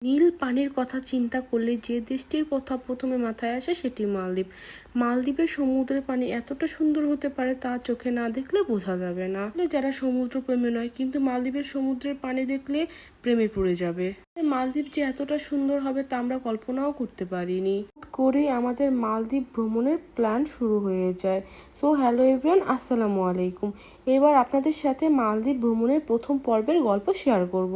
নীল পানির কথা চিন্তা করলে যে দেশটির কথা প্রথমে মাথায় আসে সেটি মালদ্বীপ। মালদ্বীপের সমুদ্রের পানি এতটা সুন্দর হতে পারে তা চোখে না দেখলে বোঝা যাবে না। যারা সমুদ্র প্রেমী নয় কিন্তু মালদ্বীপের সমুদ্রের পানি দেখলে প্রেমে পড়ে যাবে। মালদ্বীপ যে এতটা সুন্দর হবে তা আমরা কল্পনাও করতে পারিনি। করে আমাদের মালদ্বীপ ভ্রমণের প্ল্যান শুরু হয়ে যায়। সো হ্যালো এভরিওয়ান, আসসালামু আলাইকুম। এবার আপনাদের সাথে মালদ্বীপ ভ্রমণের প্রথম পর্বের গল্প শেয়ার করব।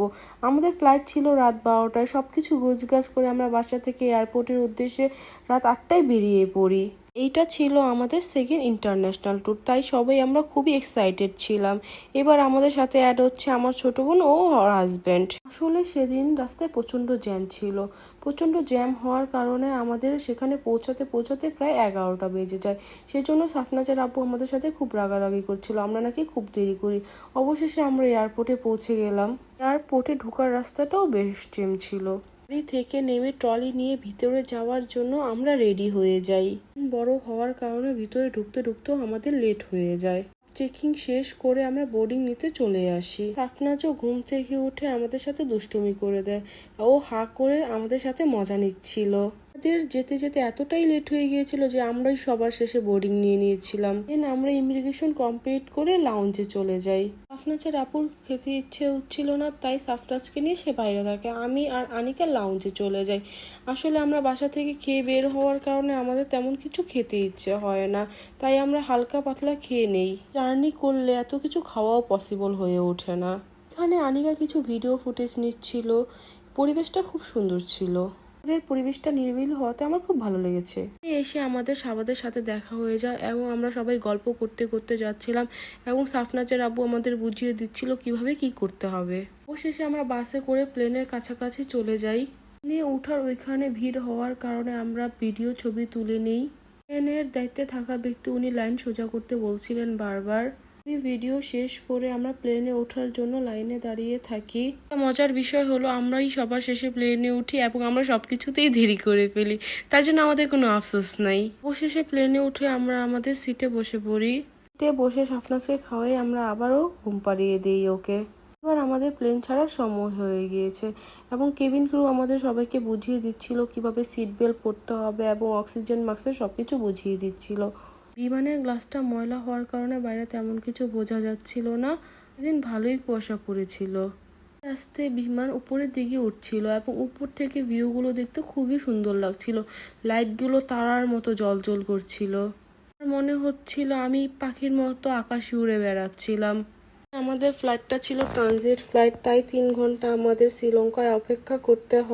আমাদের ফ্লাইট ছিল রাত 12টায়। সবকিছু গোছগাছ করে আমরা বাসা থেকে এয়ারপোর্টের উদ্দেশ্যে রাত 8টায় বেরিয়ে পড়ি। এইটা ছিল আমাদের সেকেন্ড ইন্টারন্যাশনাল ট্যুর, তাই সবাই আমরা খুবই এক্সাইটেড ছিলাম। এবার আমাদের সাথে অ্যাড হচ্ছে আমার ছোট বোন ও হাজব্যান্ড। আসলে সেদিন রাস্তায় প্রচণ্ড জ্যাম ছিল। প্রচণ্ড জ্যাম হওয়ার কারণে আমাদের সেখানে পৌঁছাতে প্রায় 11টা বেজে যায়। সেজন্য সাফনাজের আব্বু আমাদের সাথে খুব রাগারাগি করছিল, আমরা নাকি খুব দেরি করি। অবশেষে আমরা এয়ারপোর্টে পৌঁছে গেলাম। এয়ারপোর্টে ঢোকার রাস্তাটাও বেশ জ্যাম ছিল। গাড়ি থেকে নেমে ট্রলি নিয়ে ভিতরে যাওয়ার জন্য আমরা রেডি হয়ে যাই। বড় হওয়ার কারণে ভিতরে ঢুকতেও আমাদের লেট হয়ে যায়। চেকিং শেষ করে আমরা বোর্ডিং নিতে চলে আসি। সাফনাজও ঘুম থেকে উঠে আমাদের সাথে দুষ্টুমি করে দেয়। ও হা করে আমাদের সাথে মজা নিচ্ছিল। আমাদের যেতে যেতে এতটাই লেট হয়ে গিয়েছিল যে আমরাই সবার শেষে বোর্ডিং নিয়ে নিয়েছিলাম। দেন আমরা ইমিগ্রেশন কমপ্লিট করে লাউঞ্জে চলে যাই। সাফনাজের আপুর খেতে ইচ্ছে হচ্ছিল না, তাই সাফনাজকে নিয়ে সে বাইরে থাকে। আমি আর আনিকা লাউঞ্জে চলে যাই। আসলে আমরা বাসা থেকে খেয়ে বের হওয়ার কারণে আমাদের তেমন কিছু খেতে ইচ্ছে হয় না, তাই আমরা হালকা পাতলা খেয়ে নেই। জার্নি করলে এত কিছু খাওয়াও পসিবল হয়ে ওঠে না। এখানে আনিকা কিছু ভিডিও ফুটেজ নিচ্ছিল। পরিবেশটা খুব সুন্দর ছিল। পরিবেশটা নিরিবিলি হওয়াতে আমার খুব ভালো লেগেছে। এসে আমাদের সাবাদের সাথে দেখা হয়ে যায় এবং আমরা সবাই গল্প করতে করতে যাচ্ছিলাম এবং সাফনাজের আব্বু আমাদের বুঝিয়ে দিচ্ছিল কিভাবে কি করতে হবে। অবশেষে আমরা বাসে করে প্লেনের কাছাকাছি চলে যাই। প্লেনে ওঠার ওইখানে ভিড় হওয়ার কারণে আমরা ভিডিও ছবি তুলে নেই। প্লেনের দায়িত্বে থাকা ব্যক্তি উনি লাইন সোজা করতে বলছিলেন বারবার। ভিডিও শেষ করে আমরা প্লেনে ওঠার জন্য লাইনে দাঁড়িয়ে থাকি। মজার বিষয় হলো আমরাই সবার শেষে প্লেনে উঠি এবং আমরা সবকিছুতেই দেরি করে ফেলি, তার জন্য আমাদের কোনো আফসোস নাই। অবশেষে প্লেনে উঠে আমরা আমাদের সিটে বসে পড়ি। সিটে বসে সাফনাজকে খাওয়াই আমরা আবারও ঘুম পাড়িয়ে দিই ওকে। এবার আমাদের প্লেন ছাড়ার সময় হয়ে গিয়েছে এবং কেবিন ক্রু আমাদের সবাইকে বুঝিয়ে দিচ্ছিল কিভাবে সিট বেল্ট পরতে হবে এবং অক্সিজেন মাস্কের সবকিছু বুঝিয়ে দিচ্ছিল। বিমানের গ্লাসটা ময়লা হওয়ার কারণে বাইরে তেমন কিছু বোঝা যাচ্ছিল না। সেদিন ভালোই কুয়াশা পড়েছিল। আস্তে বিমান উপরের দিকে উঠছিল এবং উপর থেকে ভিউগুলো দেখতে খুবই সুন্দর লাগছিল। লাইটগুলো তারার মতো জ্বলজ্বল করছিল। আমার মনে হচ্ছিল আমি পাখির মতো আকাশে উড়ে বেড়াচ্ছিলাম। আমাদের ফ্লাইটটা ছিল ট্রানজিট ফ্লাইট, তাই 3 ঘন্টা আমাদের শ্রীলঙ্কায় অপেক্ষা করতে হয়।